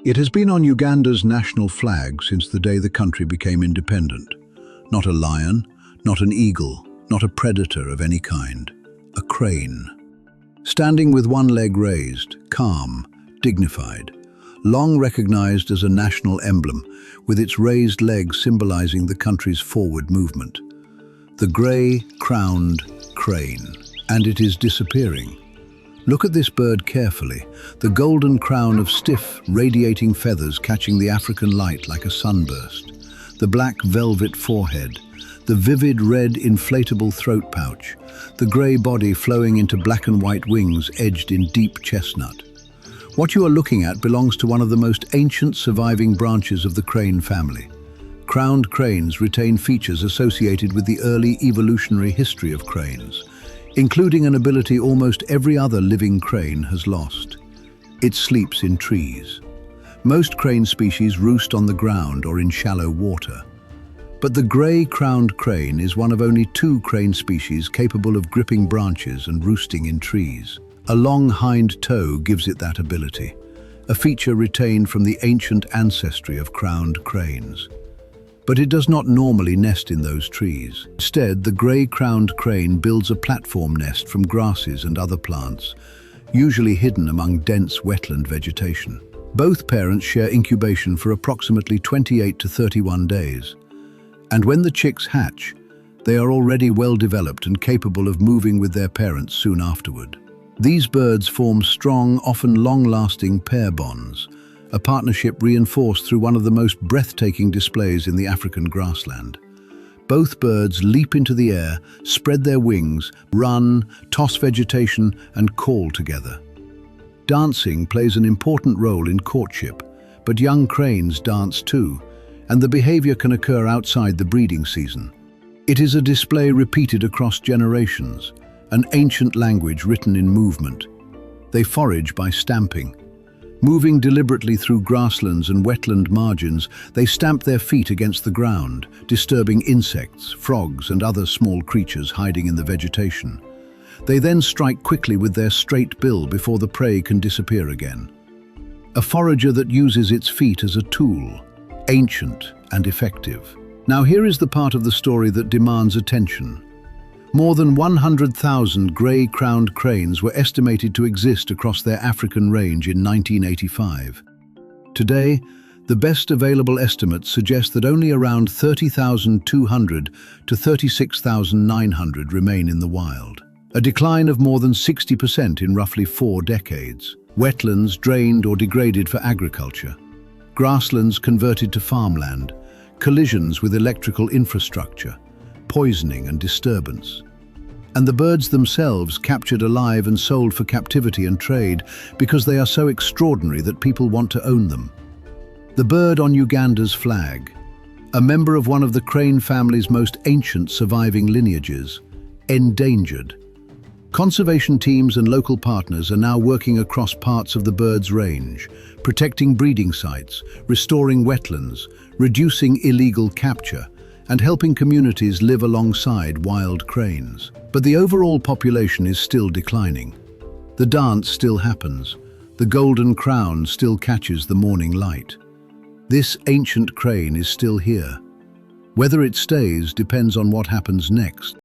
It has been on Uganda's national flag since the day the country became independent. Not a lion, not an eagle, not a predator of any kind. A crane. Standing with one leg raised, calm, dignified, long recognized as a national emblem, with its raised legs symbolizing the country's forward movement. The grey, crowned crane. And it is disappearing. Look at this bird carefully, the golden crown of stiff, radiating feathers catching the African light like a sunburst, the black velvet forehead, the vivid red inflatable throat pouch, the grey body flowing into black and white wings edged in deep chestnut. What you are looking at belongs to one of the most ancient surviving branches of the crane family. Crowned cranes retain features associated with the early evolutionary history of cranes, including an ability almost every other living crane has lost. It sleeps in trees. Most crane species roost on the ground or in shallow water. But the grey-crowned crane is one of only 2 crane species capable of gripping branches and roosting in trees. A long hind toe gives it that ability, a feature retained from the ancient ancestry of crowned cranes. But it does not normally nest in those trees. Instead, the grey-crowned crane builds a platform nest from grasses and other plants, usually hidden among dense wetland vegetation. Both parents share incubation for approximately 28 to 31 days. And when the chicks hatch, they are already well developed and capable of moving with their parents soon afterward. These birds form strong, often long-lasting pair bonds, a partnership reinforced through one of the most breathtaking displays in the African grassland. Both birds leap into the air, spread their wings, run, toss vegetation, and call together. Dancing plays an important role in courtship, but young cranes dance too, and the behavior can occur outside the breeding season. It is a display repeated across generations, an ancient language written in movement. They forage by stamping. Moving deliberately through grasslands and wetland margins, they stamp their feet against the ground, disturbing insects, frogs, and other small creatures hiding in the vegetation. They then strike quickly with their straight bill before the prey can disappear again. A forager that uses its feet as a tool, ancient and effective. Now here is the part of the story that demands attention. More than 100,000 grey-crowned cranes were estimated to exist across their African range in 1985. Today, the best available estimates suggest that only around 30,200 to 36,900 remain in the wild, a decline of more than 60% in roughly 4 decades. Wetlands drained or degraded for agriculture, grasslands converted to farmland, collisions with electrical infrastructure, poisoning and disturbance. And the birds themselves captured alive and sold for captivity and trade because they are so extraordinary that people want to own them. The bird on Uganda's flag, a member of one of the crane family's most ancient surviving lineages, endangered. Conservation teams and local partners are now working across parts of the bird's range, protecting breeding sites, restoring wetlands, reducing illegal capture, and helping communities live alongside wild cranes. But the overall population is still declining. The dance still happens. The golden crown still catches the morning light. This ancient crane is still here. Whether it stays depends on what happens next.